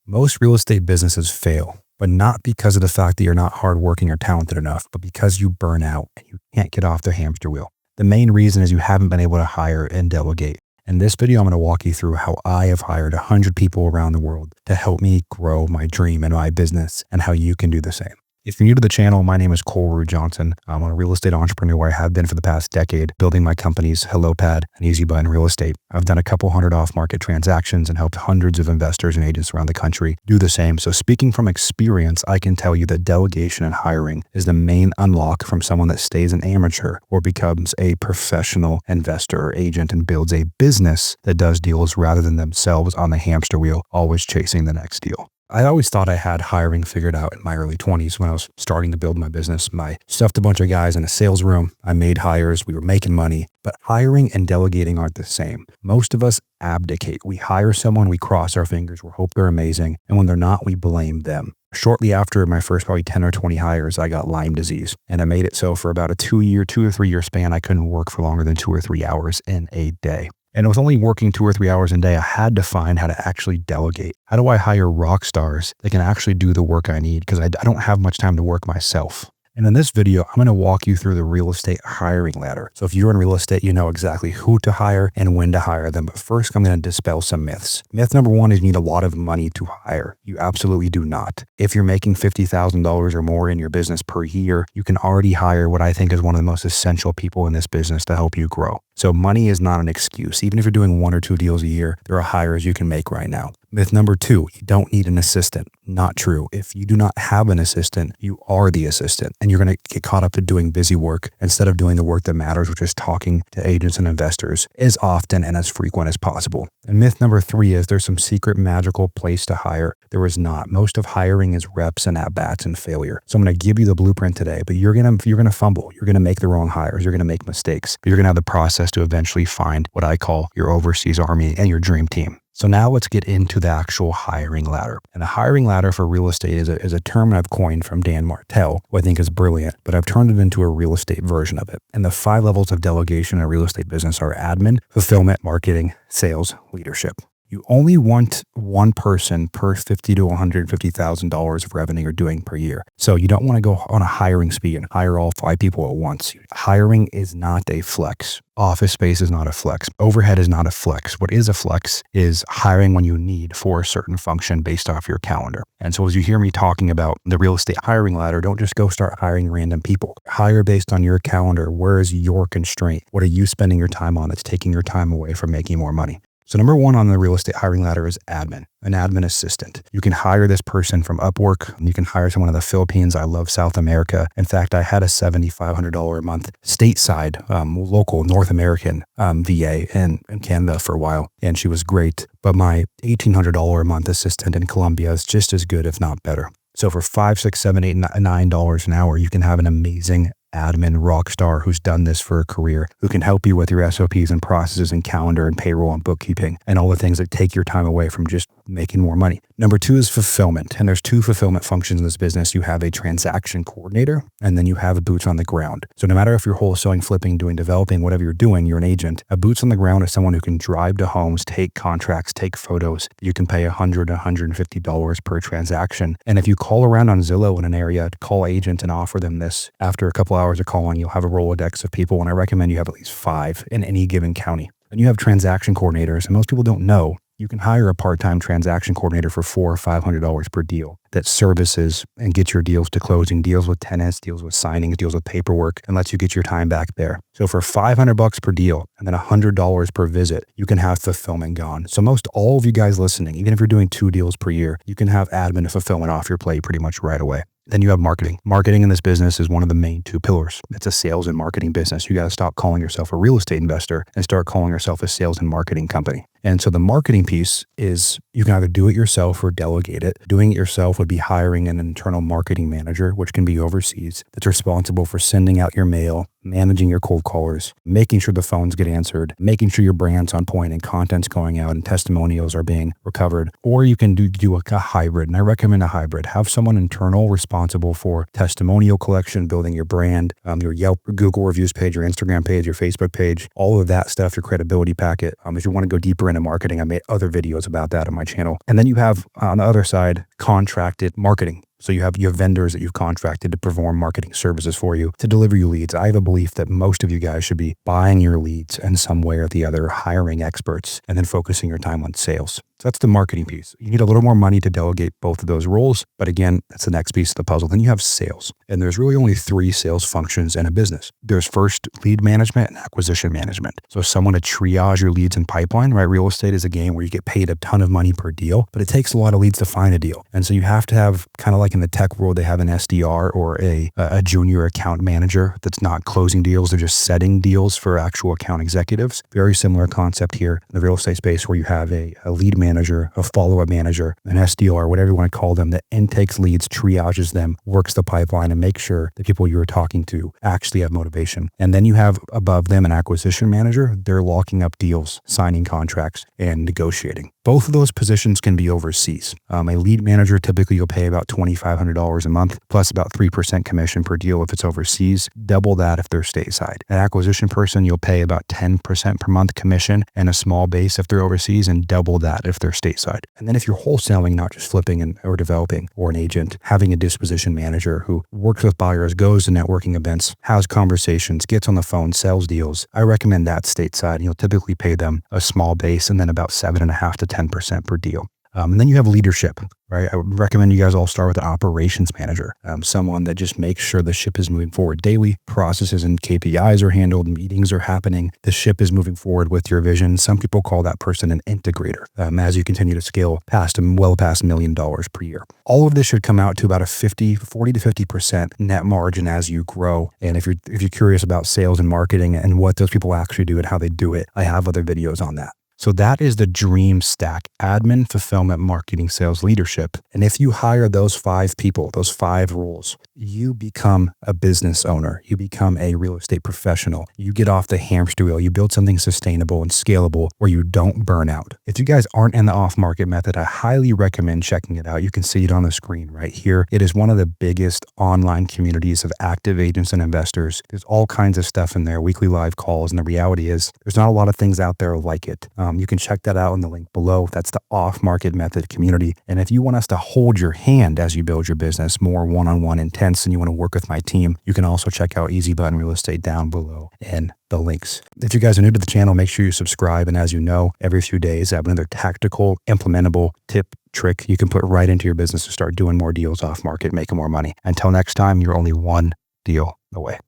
Most real estate businesses fail, but not because of the fact that you're not hardworking or talented enough, but because you burn out and you can't get off the hamster wheel. The main reason is you haven't been able to hire and delegate. In this video, I'm going to walk you through how I have hired 100 people around the world to help me grow my dream and my business, and how you can do the same. If you're new to the channel, my name is Ruud-Johnson. I'm a real estate entrepreneur where I have been for the past decade, building my companies HelloPad and EasyButton Real Estate. I've done a couple hundred off-market transactions and helped hundreds of investors and agents around the country do the same. So speaking from experience, I can tell you that delegation and hiring is the main unlock from someone that stays an amateur or becomes a professional investor or agent and builds a business that does deals rather than themselves on the hamster wheel, always chasing the next deal. I always thought I had hiring figured out in my early 20s when I was starting to build my business. I stuffed a bunch of guys in a sales room. I made hires. We were making money. But hiring and delegating aren't the same. Most of us abdicate. We hire someone, we cross our fingers, we hope they're amazing. And when they're not, we blame them. Shortly after my first probably 10 or 20 hires, I got Lyme disease. And I made it so for about a 2 or 3 year span, I couldn't work for longer than 2 or 3 hours in a day. And with only working 2 or 3 hours a day, I had to find how to actually delegate. How do I hire rock stars that can actually do the work I need? Because I don't have much time to work myself. And in this video, I'm going to walk you through the real estate hiring ladder. So if you're in real estate, you know exactly who to hire and when to hire them. But first, I'm going to dispel some myths. Myth number one is you need a lot of money to hire. You absolutely do not. If you're making $50,000 or more in your business per year, you can already hire what I think is one of the most essential people in this business to help you grow. So money is not an excuse. Even if you're doing 1 or 2 deals a year, there are hires you can make right now. Myth number two, you don't need an assistant. Not true. If you do not have an assistant, you are the assistant, and you're going to get caught up in doing busy work instead of doing the work that matters, which is talking to agents and investors as often and as frequent as possible. And myth number three is there's some secret magical place to hire. There is not. Most of hiring is reps and at-bats and failure. So I'm going to give you the blueprint today, but you're going to fumble. You're going to make the wrong hires. You're going to make mistakes, but you're going to have the process to eventually find what I call your overseas army and your dream team. So now let's get into the actual hiring ladder. And the hiring ladder for real estate is a term I've coined from Dan Martell, who I think is brilliant, but I've turned it into a real estate version of it. And the 5 levels of delegation in a real estate business are admin, fulfillment, marketing, sales, leadership. You only want one person per $50,000 to $150,000 of revenue you're doing per year. So you don't want to go on a hiring spree and hire all 5 people at once. Hiring is not a flex. Office space is not a flex. Overhead is not a flex. What is a flex is hiring when you need for a certain function based off your calendar. And so as you hear me talking about the real estate hiring ladder, don't just go start hiring random people. Hire based on your calendar. Where is your constraint? What are you spending your time on that's taking your time away from making more money? So number one on the real estate hiring ladder is admin, an admin assistant. You can hire this person from Upwork. You can hire someone in the Philippines. I love South America. In fact, I had a $7,500 a month stateside, local North American VA in Canada for a while, and she was great. But my $1,800 a month assistant in Colombia is just as good, if not better. So for $5, $6, $7, $8, $9 an hour, you can have an amazing admin rock star who's done this for a career, who can help you with your SOPs and processes and calendar and payroll and bookkeeping and all the things that take your time away from just making more money. Number two is fulfillment. And there's 2 fulfillment functions in this business. You have a transaction coordinator, and then you have a boots on the ground. So no matter if you're wholesaling, flipping, doing developing, whatever you're doing, you're an agent. A boots on the ground is someone who can drive to homes, take contracts, take photos. You can pay $100 to $150 per transaction. And if you call around on Zillow in an area, call agents and offer them this, after a couple hours of calling, you'll have a Rolodex of people, and I recommend you have at least 5 in any given county. And you have transaction coordinators, and most people don't know you can hire a part-time transaction coordinator for $400 or $500 per deal that services and gets your deals to closing, deals with tenants, deals with signings, deals with paperwork, and lets you get your time back there. So for $500 per deal and then $100 per visit, you can have fulfillment gone. So most all of you guys listening, even if you're doing 2 deals per year, you can have admin and fulfillment off your plate pretty much right away. Then you have marketing. Marketing in this business is one of the main 2 pillars. It's a sales and marketing business. You got to stop calling yourself a real estate investor and start calling yourself a sales and marketing company. And so the marketing piece is you can either do it yourself or delegate it. Doing it yourself would be hiring an internal marketing manager, which can be overseas, that's responsible for sending out your mail, managing your cold callers, making sure the phones get answered, making sure your brand's on point and content's going out and testimonials are being recovered. Or you can do a hybrid. And I recommend a hybrid. Have someone internal responsible for testimonial collection, building your brand, your Yelp, Google reviews page, your Instagram page, your Facebook page, all of that stuff, your credibility packet. If you want to go deeper into marketing, I made other videos about that on my channel. And then you have on the other side, contracted marketing. So you have vendors that you've contracted to perform marketing services for you, to deliver you leads. I have a belief that most of you guys should be buying your leads in some way or the other, hiring experts, and then focusing your time on sales. So that's the marketing piece. You need a little more money to delegate both of those roles. But again, that's the next piece of the puzzle. Then you have sales. And there's really only 3 sales functions in a business. There's first lead management and acquisition management. So someone to triage your leads in pipeline, right? Real estate is a game where you get paid a ton of money per deal, but it takes a lot of leads to find a deal. And so you have to have, kind of like in the tech world, they have an SDR or a junior account manager that's not closing deals. They're just setting deals for actual account executives. Very similar concept here in the real estate space, where you have a lead manager, a follow-up manager, an SDR, whatever you want to call them, that intakes leads, triages them, works the pipeline, and makes sure the people you're talking to actually have motivation. And then you have above them an acquisition manager. They're locking up deals, signing contracts, and negotiating. Both of those positions can be overseas. A lead manager, typically you'll pay about $2,500 a month, plus about 3% commission per deal if it's overseas, double that if they're stateside. An acquisition person, you'll pay about 10% per month commission and a small base if they're overseas, and double that if they're stateside. And then if you're wholesaling, not just flipping or developing, or an agent, having a disposition manager who works with buyers, goes to networking events, has conversations, gets on the phone, sells deals, I recommend that stateside. And you'll typically pay them a small base and then about 7.5 to 10% per deal. And then you have leadership, right? I would recommend you guys all start with an operations manager, someone that just makes sure the ship is moving forward daily, processes and KPIs are handled, meetings are happening, the ship is moving forward with your vision. Some people call that person an integrator as you continue to scale well past $1 million per year. All of this should come out to about a 40 to 50% net margin as you grow. And if you're curious about sales and marketing and what those people actually do and how they do it, I have other videos on that. So that is the dream stack: admin, fulfillment, marketing, sales, leadership. And if you hire those 5 people, those 5 roles, you become a business owner. You become a real estate professional. You get off the hamster wheel. You build something sustainable and scalable where you don't burn out. If you guys aren't in the off-market method, I highly recommend checking it out. You can see it on the screen right here. It is one of the biggest online communities of active agents and investors. There's all kinds of stuff in there, weekly live calls. And the reality is there's not a lot of things out there like it. You can check that out in the link below. That's the off-market method community. And if you want us to hold your hand as you build your business, more one-on-one intense, and you want to work with my team, you can also check out Easy Button Real Estate down below in the links. If you guys are new to the channel, make sure you subscribe. And as you know, every few days I have another tactical, implementable tip, trick you can put right into your business to start doing more deals off market, making more money. Until next time, you're only one deal away.